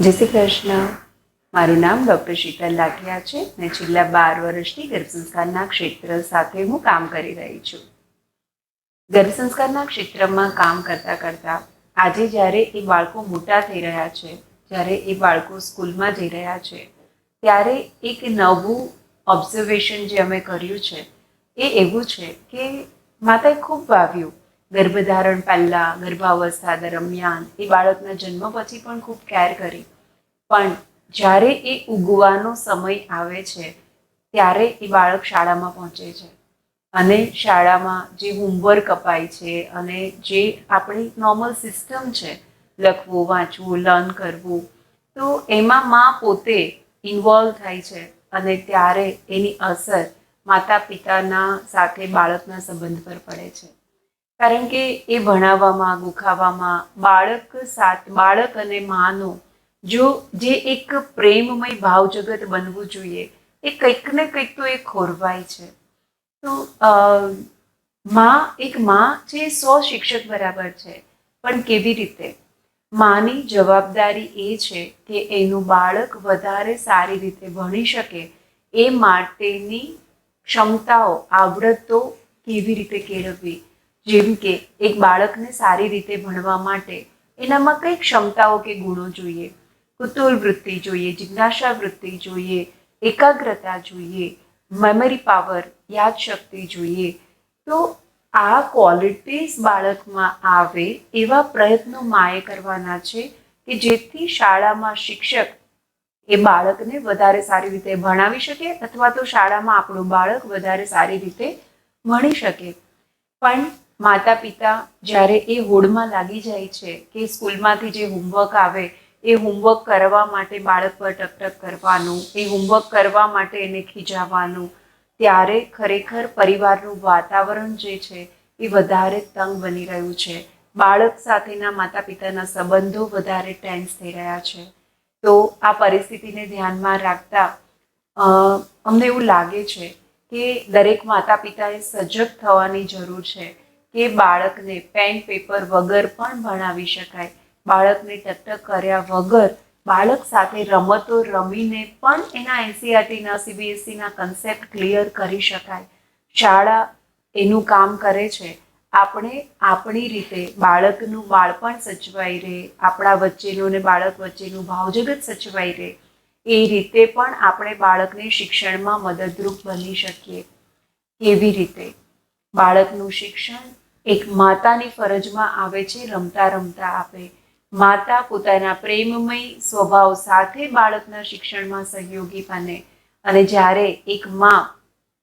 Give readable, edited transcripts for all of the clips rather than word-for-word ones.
જય શ્રી કૃષ્ણ. મારું નામ ડૉક્ટર શીતલ લાઠિયા છે અને છેલ્લા 12 વર્ષથી ગર્ભ સંસ્કારના ક્ષેત્ર સાથે હું કામ કરી રહી છું. ગર્ભ સંસ્કારના ક્ષેત્રમાં કામ કરતાં કરતાં આજે જ્યારે એ બાળકો મોટા થઈ રહ્યા છે, જ્યારે એ બાળકો સ્કૂલમાં જઈ રહ્યા છે, ત્યારે એક નવું ઓબ્ઝર્વેશન જે અમે કર્યું છે એ એવું છે કે માતાએ ખૂબ વાવ્યું. ગર્ભધારણ પહેલાં, ગર્ભાવસ્થા દરમિયાન, એ બાળકના જન્મ પછી પણ ખૂબ કેર કરી. પણ જ્યારે એ ઉગવાનો સમય આવે છે ત્યારે એ બાળક શાળામાં પહોંચે છે અને શાળામાં જે હોમવર્ક અપાય છે અને જે આપણી નોર્મલ સિસ્ટમ છે, લખવું, વાંચવું, લર્ન કરવું, તો એમાં માં પોતે ઇન્વોલ્વ થાય છે અને ત્યારે એની અસર માતા પિતાના સાથે બાળકના સંબંધ પર પડે છે. કારણ કે એ ભણાવવામાં, ગુખાવવામાં બાળક અને માનો જે એક પ્રેમમય ભાવ જગત બનવું જોઈએ, એ કંઈક ને કંઈક તો એ ખોરવાય છે. તો એક માં છે 100 શિક્ષક બરાબર છે, પણ કેવી રીતે? માની જવાબદારી એ છે કે એનું બાળક વધારે સારી રીતે ભણી શકે એ માટેની ક્ષમતાઓ, આવડતો કેવી રીતે કેળવવી. જેમ કે એક બાળકને સારી રીતે ભણવા માટે એનામાં કઈ ક્ષમતાઓ કે ગુણો જોઈએ. કુતૂહલ વૃત્તિ જોઈએ, જિજ્ઞાસા વૃત્તિ જોઈએ, એકાગ્રતા જોઈએ, મેમરી પાવર, યાદશક્તિ જોઈએ. તો આ ક્વોલિટીઝ બાળકમાં આવે એવા પ્રયત્નો માએ કરવાના છે કે જેથી શાળામાં શિક્ષક એ બાળકને વધારે સારી રીતે ભણાવી શકે અથવા તો શાળામાં આપણું બાળક વધારે સારી રીતે ભણી શકે. પણ માતા પિતા જ્યારે એ હોડમાં લાગી જાય છે કે સ્કૂલમાંથી જે હોમવર્ક આવે એ હોમવર્ક કરવા માટે બાળક પર ટકટક કરવાનું, એ હોમવર્ક કરવા માટે એને ખીજાવવાનું, ત્યારે ખરેખર પરિવારનું વાતાવરણ જે છે એ વધારે તંગ બની રહ્યું છે. બાળક સાથેના માતા પિતાના સંબંધો વધારે ટેન્સ થઈ રહ્યા છે. તો આ પરિસ્થિતિને ધ્યાનમાં રાખતા અમને એવું લાગે છે કે દરેક માતા પિતાએ સજગ થવાની જરૂર છે કે બાળકને પેન પેપર વગર પણ ભણાવી શકાય. બાળકને ટકટક કર્યા વગર બાળક સાથે રમતો રમીને પણ એના એનસીઆરટીના, સીબીએસઈના કન્સેપ્ટ ક્લિયર કરી શકાય. શાળા એનું કામ કરે છે. આપણે આપણી રીતે બાળકનું બાળપણ સચવાઈ રહે, આપણા વચ્ચેનું ને બાળક વચ્ચેનું ભાવજગત સચવાઈ રહે, એ રીતે પણ આપણે બાળકને શિક્ષણમાં મદદરૂપ બની શકીએ. કેવી રીતે? બાળકનું શિક્ષણ એક માતાની ફરજમાં આવે છે, રમતા રમતા આપે. માતા પોતાના પ્રેમમય સ્વભાવ સાથે બાળકના શિક્ષણમાં સહયોગી બને. અને જ્યારે એક માં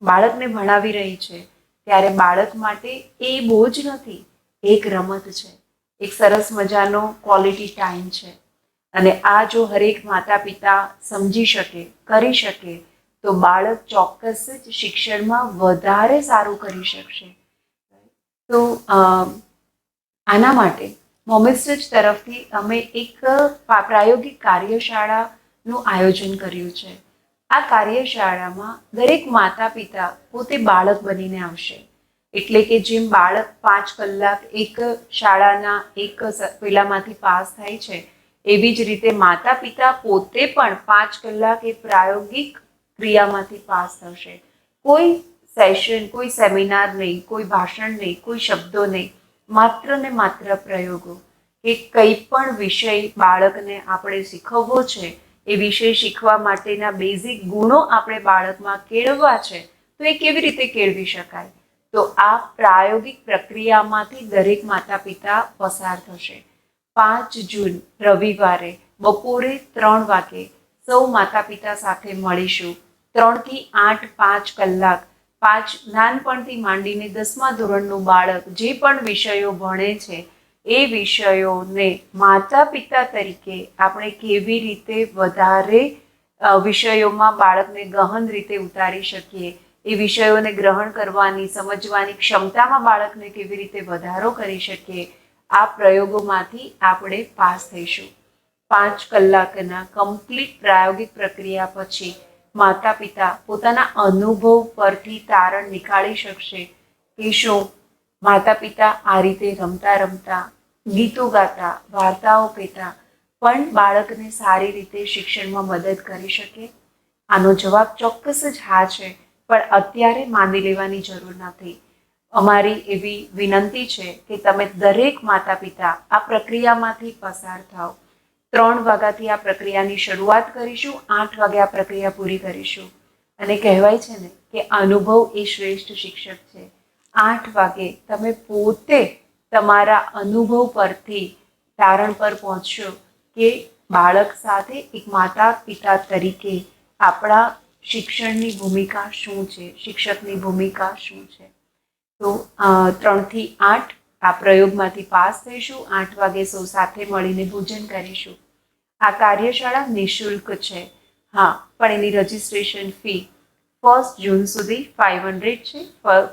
બાળકને ભણાવી રહી છે ત્યારે બાળક માટે એ બોજ નથી, એક રમત છે, એક સરસ મજાનો ક્વોલિટી ટાઈમ છે. અને આ જો હરેક માતા પિતા સમજી શકે, કરી શકે, તો બાળક ચોક્કસ જ શિક્ષણમાં વધારે સારું કરી શકશે. તો આના માટે મોમેસ્ટચ તરફથી અમે એક પ્રાયોગિક કાર્યશાળાનું આયોજન કર્યું છે. આ કાર્યશાળામાં દરેક માતા પિતા પોતે બાળક બનીને આવશે. એટલે કે જેમ બાળક 5 કલાક એક શાળાના એક પેલામાંથી પાસ થાય છે, એવી જ રીતે માતા પિતા પોતે પણ 5 કલાક એ પ્રાયોગિક ક્રિયામાંથી પાસ થશે. કોઈ સેશન, કોઈ સેમિનાર નહીં, કોઈ ભાષણ નહીં, કોઈ શબ્દો નહીં, માત્ર ને માત્ર પ્રયોગો. કે કંઈ પણ વિષય બાળકને આપણે શીખવવો છે, એ વિષય શીખવા માટેના બેઝિક ગુણો આપણે બાળકમાં કેળવવા છે, તો એ કેવી રીતે કેળવી શકાય? તો આ પ્રાયોગિક પ્રક્રિયામાંથી દરેક માતા પિતા પસાર થશે. 5 જૂન રવિવારે બપોરે 3 વાગે સૌ માતા પિતા સાથે મળીશું. 3 થી 8 5 કલાક. નાનપણથી માંડીને 10મા ધોરણનું બાળક જે પણ વિષયો ભણે છે એ વિષયોને માતા પિતા તરીકે આપણે કેવી રીતે વધારે વિષયોમાં બાળકને ગહન રીતે ઉતારી શકીએ, એ વિષયોને ગ્રહણ કરવાની, સમજવાની ક્ષમતામાં બાળકને કેવી રીતે વધારો કરી શકીએ, આ પ્રયોગોમાંથી આપણે પાસ થઈશું. 5 કલાકના કમ્પ્લીટ પ્રાયોગિક પ્રક્રિયા પછી માતા પિતા પોતાના અનુભવ પરથી તારણ નીકાળી શકશે કે શું માતા પિતા આ રીતે રમતા રમતા, ગીતો ગાતા, વાર્તાઓ કહેતા પણ બાળકને સારી રીતે શિક્ષણમાં મદદ કરી શકે? આનો જવાબ ચોક્કસ જ હા છે, પણ અત્યારે માંડી લેવાની જરૂર નથી. અમારી એવી વિનંતી છે કે તમે દરેક માતા પિતા આ પ્રક્રિયામાંથી પસાર થાઓ. 3 વાગ્યાથી આ પ્રક્રિયાની શરૂઆત કરીશું, 8 વાગે આ પ્રક્રિયા પૂરી કરીશું. અને કહેવાય છે ને કે અનુભવ એ શ્રેષ્ઠ શિક્ષક છે. 8 વાગે તમે પોતે તમારા અનુભવ પરથી તારણ પર પહોંચશો કે બાળક સાથે એક માતા પિતા તરીકે આપણા શિક્ષણની ભૂમિકા શું છે, શિક્ષકની ભૂમિકા શું છે. તો 3 થી 8 આ પ્રયોગમાંથી પાસ થઈશું. 8 વાગે સૌ સાથે મળીને ભોજન કરીશું. આ કાર્યશાળા નિઃશુલ્ક છે. હા, પણ એની રજીસ્ટ્રેશન ફી 1 જૂન સુધી 500 છે.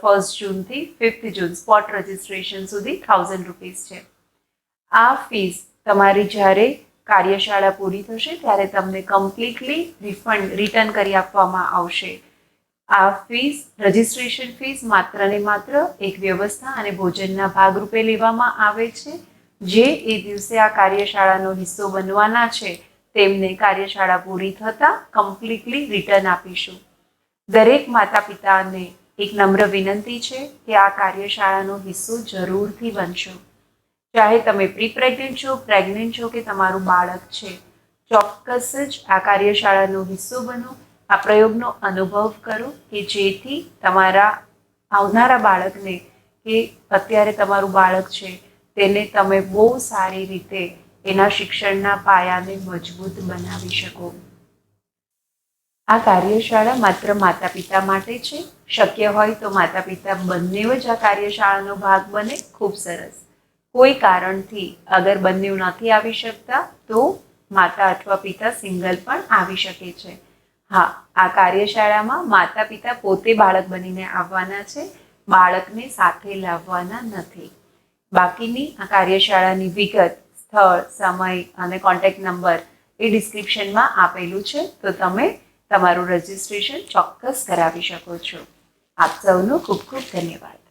1 જૂનથી 5 જૂન સ્પોટ રજીસ્ટ્રેશન સુધી 1000 રૂપીસ છે. આ ફીસ તમારી જ્યારે કાર્યશાળા પૂરી થશે ત્યારે તમને કમ્પ્લીટલી રિટર્ન કરી આપવામાં આવશે. આ ફીસ, રજીસ્ટ્રેશન ફીસ માત્ર ને માત્ર એક વ્યવસ્થા અને ભોજનના ભાગરૂપે લેવામાં આવે છે. જે એ દિવસે આ કાર્યશાળાનો હિસ્સો બનવાના છે તેમને કાર્યશાળા પૂરી થતાં કમ્પ્લીટલી રિટર્ન આપીશું. દરેક માતા પિતાને એક નમ્ર વિનંતી છે કે આ કાર્યશાળાનો હિસ્સો જરૂરથી બનશો. ચાહે તમે પ્રી પ્રેગ્નન્ટ છો, પ્રેગ્નન્ટ છો કે તમારું બાળક છે, ચોક્કસ જ આ કાર્યશાળાનો હિસ્સો બનો. આ પ્રયોગનો અનુભવ કરો કે જેથી તમારા આવનારા બાળકને કે અત્યારે તમારું બાળક છે તેને તમે બહુ સારી રીતે એના શિક્ષણના પાયાને મજબૂત બનાવી શકો. આ કાર્યશાળા માત્ર માતા પિતા માટે છે. શક્ય હોય તો માતા પિતા બંને જ આ કાર્યશાળાનો ભાગ બને. ખૂબ સરસ. કોઈ કારણથી અગર બંને નથી આવી શકતા તો માતા અથવા પિતા સિંગલ પણ આવી શકે છે. હા, આ કાર્યશાળામાં માતા પિતા પોતે બાળક બનીને આવવાના છે, બાળકને સાથે લાવવાના નથી. બાકીની આ કાર્યશાળાની વિગત, સ્થળ, સમય અને કોન્ટેક્ટ નંબર એ ડિસ્ક્રિપ્શનમાં આપેલું છે, તો તમે તમારું રજીસ્ટ્રેશન ચોક્કસ કરાવી શકો છો. આપ સૌનો ખૂબ ખૂબ ધન્યવાદ.